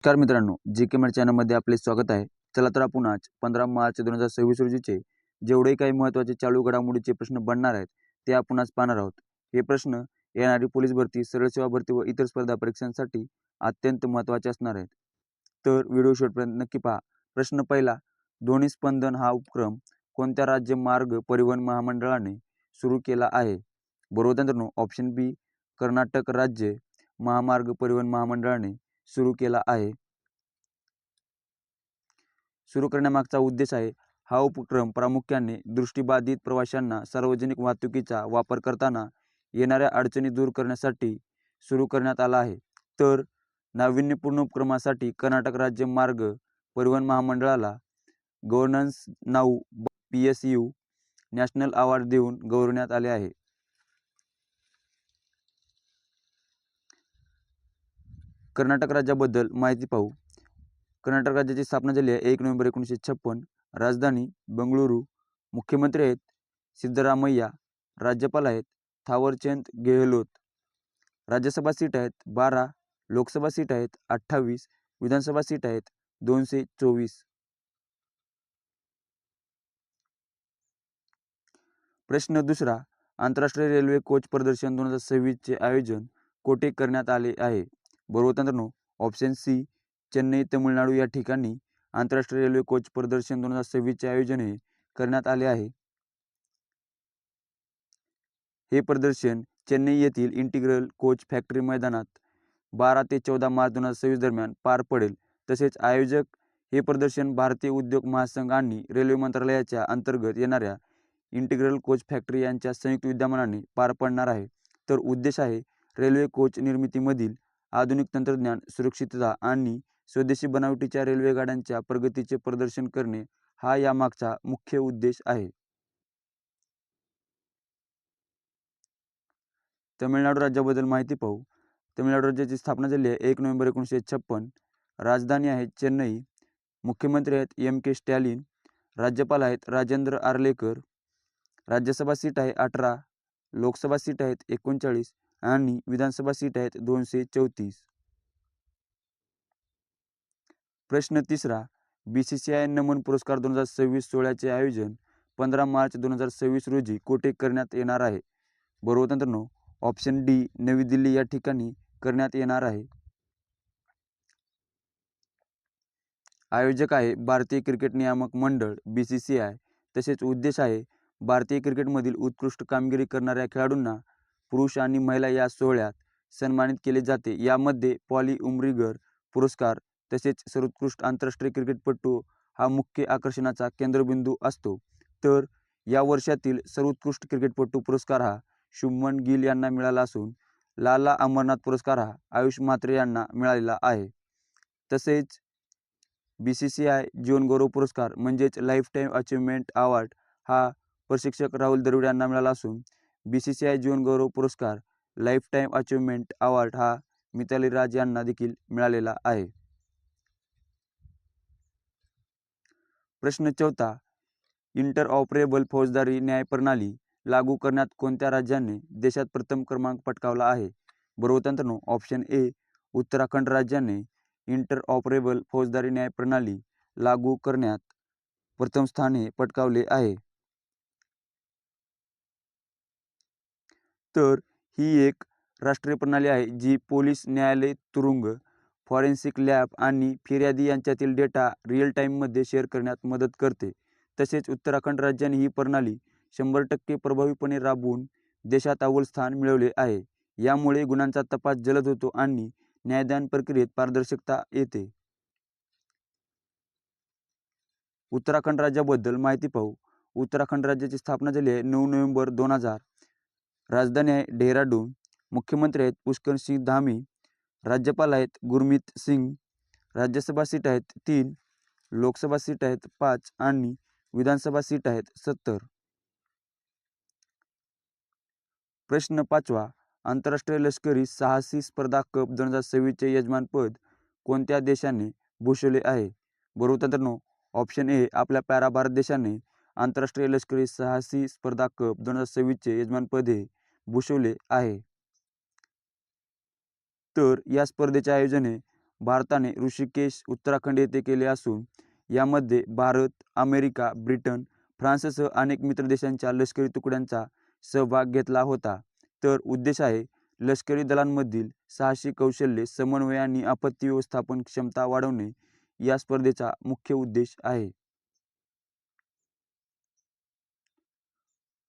नमस्कार मित्रांनो, जी के मराठी चॅनलमध्ये आपले स्वागत आहे. चला तर आपण आज 15 मार्च 2026 रोजीचे जेवढे काही महत्त्वाचे चालू घडामोडीचे प्रश्न बनणार आहेत ते आपण आज पाहणार आहोत. हे प्रश्न येणारी पोलीस भरती, सरळ सेवा भरती व इतर स्पर्धा परीक्षांसाठी अत्यंत महत्त्वाचे असणार आहेत. तर व्हिडिओ शेवटपर्यंत नक्की पहा. प्रश्न पहिला, ध्वनी स्पंदन हा उपक्रम कोणत्या राज्य मार्ग परिवहन महामंडळाने सुरू केला आहे? बरोबर मित्रांनो, ऑप्शन बी कर्नाटक राज्य महामार्ग परिवहन महामंडळाने सुरू केला आहे. सुरू करण्यामागचा उद्देश आहे, हा उपक्रम प्रामुख्याने दृष्टिबाधित प्रवाशांना सार्वजनिक वाहतुकीचा वापर करताना येणाऱ्या अडचणी दूर करण्यासाठी सुरू करण्यात आला आहे. तर नाविन्यपूर्ण उपक्रमासाठी कर्नाटक राज्य मार्ग परिवहन महामंडळाला governance now PSU national award देऊन गौरवण्यात आले आहे. कर्नाटक राज्याबद्दल माहिती पाहू. कर्नाटक राज्याची स्थापना झाली आहे 1 नोव्हेंबर 1956. राजधानी बंगळुरू. मुख्यमंत्री आहेत सिद्धरामय्या. राज्यपाल आहेत थावरचंद गेहलोत. राज्यसभा सीट आहेत 12. लोकसभा सीट आहेत 28. विधानसभा सीट आहेत 224. प्रश्न दुसरा, आंतरराष्ट्रीय रेल्वे कोच प्रदर्शन 2026 चे आयोजन कोठे करण्यात आले आहे? बरोबर मित्रांनो, ऑप्शन सी चेन्नई तमिळनाडू या ठिकाणी आंतरराष्ट्रीय रेल्वे कोच प्रदर्शन 2026 चे आयोजन हे करण्यात आले आहे. हे प्रदर्शन चेन्नई येथील इंटिग्रल कोच फॅक्टरी मैदानात 12 ते 14 मार्च 2026 दरम्यान पार पडेल. तसेच आयोजक हे प्रदर्शन भारतीय उद्योग महासंघ आणि रेल्वे मंत्रालयाच्या अंतर्गत येणाऱ्या इंटिग्रल कोच फॅक्टरी यांच्या संयुक्त विद्यमानाने पार पडणार आहे. तर उद्देश आहे रेल्वे कोच निर्मितीमधील आधुनिक तंत्रज्ञान, सुरक्षितता आणि स्वदेशी बनावटीच्या रेल्वे गाड्यांच्या प्रगतीचे प्रदर्शन करणे हा यामागचा मुख्य उद्देश आहे. तमिळनाडू राज्याबद्दल माहिती पाहू. तमिळनाडू राज्याची स्थापना झाली आहे 1 नोव्हेंबर 1956. राजधानी आहे चेन्नई. मुख्यमंत्री आहेत M.K. स्टॅलिन. राज्यपाल आहेत राजेंद्र आर्लेकर. राज्यसभा सीट आहे 18. लोकसभा सीट आहेत 39 आणि विधानसभा सीट आहेत 234. प्रश्न तिसरा, BCCI नमन पुरस्कार 2026 सोहळ्याचे आयोजन 15 मार्च 2026 रोजी कोठे करण्यात येणार आहे? बरोबर मित्रांनो, ऑप्शन डी नवी दिल्ली या ठिकाणी करण्यात येणार आहे. आयोजक आहे भारतीय क्रिकेट नियामक मंडळ BCCI. तसेच उद्देश आहे भारतीय क्रिकेटमधील उत्कृष्ट कामगिरी करणाऱ्या खेळाडूंना पुरुष आणि महिला या सोहळ्यात सन्मानित केले जाते. यामध्ये पॉली उमरीगर पुरस्कार तसेच सर्वोत्कृष्ट आंतरराष्ट्रीय क्रिकेटपटू हा मुख्य आकर्षणाचा केंद्रबिंदू असतो. तर या वर्षातील सर्वोत्कृष्ट क्रिकेटपटू पुरस्कार हा शुभमन गिल यांना मिळाला असून लाला अमरनाथ पुरस्कार हा आयुष म्हात्रे यांना मिळालेला आहे. तसेच BCCI जीवनगौरव पुरस्कार म्हणजेच लाईफ टाईम अचीवमेंट अवॉर्ड हा प्रशिक्षक राहुल द्रविड यांना मिळाला असून BCCI जीवनगौरव पुरस्कार लाईफ टाईम अचीवमेंट अवॉर्ड हा मिताली राज यांना देखील मिळालेला आहे. प्रश्न चौथा, इंटरऑपरेबल फौजदारी न्याय प्रणाली लागू करण्यात कोणत्या राज्याने देशात प्रथम क्रमांक पटकावला आहे? बरोबर मित्रांनो, ऑप्शन ए उत्तराखंड राज्याने इंटरऑपरेबल फौजदारी न्याय प्रणाली लागू करण्यात प्रथम स्थान हे पटकावले आहे. तर ही एक राष्ट्रीय प्रणाली आहे जी पोलीस, न्यायालय, तुरुंग, फॉरेन्सिक लॅब आणि फिर्यादी यांच्यातील डेटा रिअल टाईममध्ये शेअर करण्यात मदत करते. तसेच उत्तराखंड राज्याने ही प्रणाली 100% प्रभावीपणे राबवून देशात अव्वल स्थान मिळवले आहे. यामुळे गुन्ह्यांचा तपास जलद होतो आणि न्यायदान प्रक्रियेत पारदर्शकता येते. उत्तराखंड राज्याबद्दल माहिती पाहू. उत्तराखंड राज्याची स्थापना झाली आहे 9 नोव्हेंबर 2000. राजधानी आहे डेहराडून. मुख्यमंत्री आहेत पुष्कर सिंग धामी. राज्यपाल आहेत गुरमीत सिंग. राज्यसभा सीट आहेत 3. लोकसभा सीट आहेत 5 आणि विधानसभा सीट आहेत 70. प्रश्न 5वा, आंतरराष्ट्रीय लष्करी साहसी स्पर्धा कप 2026 चे यजमानपद कोणत्या देशाने भूषवले आहे? बरोबर मित्रांनो, ऑप्शन ए आपल्या प्यारा भारत देशाने आंतरराष्ट्रीय लष्करी साहसी स्पर्धा कप 2026 चे यजमानपद हे भूषवले आहे. तर या स्पर्धेचे आयोजन हे भारताने ऋषिकेश उत्तराखंड येथे केले असून यामध्ये भारत, अमेरिका, ब्रिटन, फ्रान्ससह अनेक मित्र देशांच्या लष्करी तुकड्यांचा सहभाग घेतला होता. तर उद्देश आहे लष्करी दलांमधील साहसी कौशल्ये, समन्वय आणि आपत्ती व्यवस्थापन क्षमता वाढवणे या स्पर्धेचा मुख्य उद्देश आहे.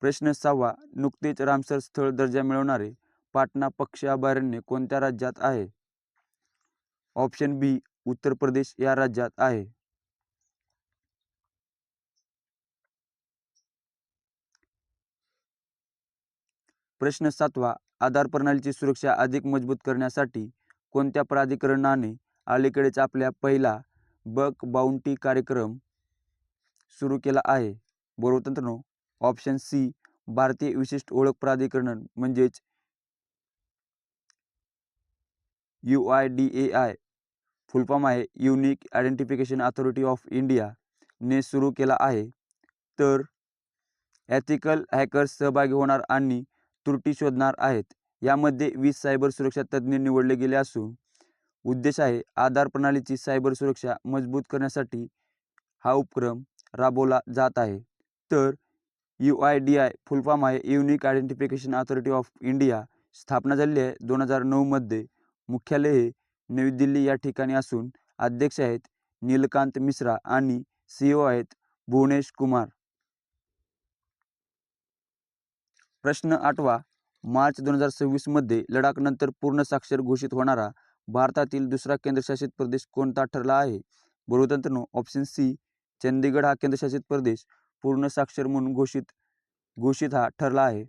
प्रश्न 6वा, नुकतेच रामसर स्थळ दर्जा मिळवणारे पाटणा पक्षी अभयारण्य कोणत्या राज्यात आहे? ऑप्शन बी उत्तर प्रदेश या राज्यात आहे. प्रश्न 7वा, आधार प्रणालीची सुरक्षा अधिक मजबूत करण्यासाठी कोणत्या प्राधिकरणाने अलीकडेच आपल्या पहिला बग बाउंटी कार्यक्रम सुरू केला आहे? बरोबर मित्रांनो, ऑप्शन सी भारतीय विशिष्ट ओळख प्राधिकरण म्हणजेच UIDAI फुल फॉर्म आहे unique identification authority of India ने सुरू केला आहे. तर एथिकल हॅकर्स सहभागी होणार आणि त्रुटी शोधणार आहेत. यामध्ये 20 सायबर सुरक्षा तज्ज्ञ निवडले गेले असून उद्देश आहे आधार प्रणालीची सायबर सुरक्षा मजबूत करण्यासाठी हा उपक्रम राबवला जात आहे. तर UIDAI फुल फॉर्म आहे unique identification authority of India स्थापना झालेली आहे 2009 मध्ये. मुख्यालय हे नवी दिल्ली या ठिकाणी असून अध्यक्ष आहेत नीलकांत मिश्रा आणि CEO आहेत भुवनेश कुमार. प्रश्न 8वा, मार्च 2026 मध्ये लडाखनंतर पूर्ण साक्षर घोषित होणारा भारतातील दुसरा केंद्रशासित प्रदेश कोणता ठरला आहे? बरोबर मित्रांनो, ऑप्शन सी चंदीगड हा केंद्रशासित प्रदेश पूर्ण साक्षर म्हणून घोषित हा ठरला आहे.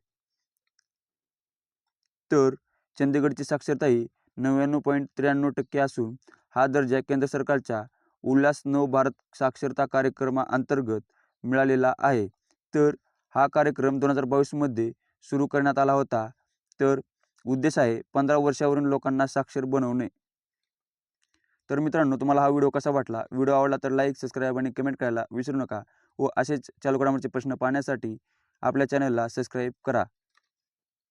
तर चंदीगडची साक्षरता ही 99.93% असून हा दर्जा केंद्र सरकारच्या उल्हास नव भारत साक्षरता कार्यक्रमाअंतर्गत मिळालेला आहे. तर हा कार्यक्रम 2022 मध्ये सुरू करण्यात आला होता. तर उद्देश आहे 15 वर्षावरील लोकांना साक्षर बनवणे. तर मित्रांनो, तुम्हाला हा व्हिडिओ कसा वाटला? व्हिडिओ आवडला तर लाईक, सबस्क्राईब आणि कमेंट करायला विसरू नका व असेच चालू घडामोडीचे प्रश्न पाहण्यासाठी आपल्या चॅनलला सबस्क्राईब करा.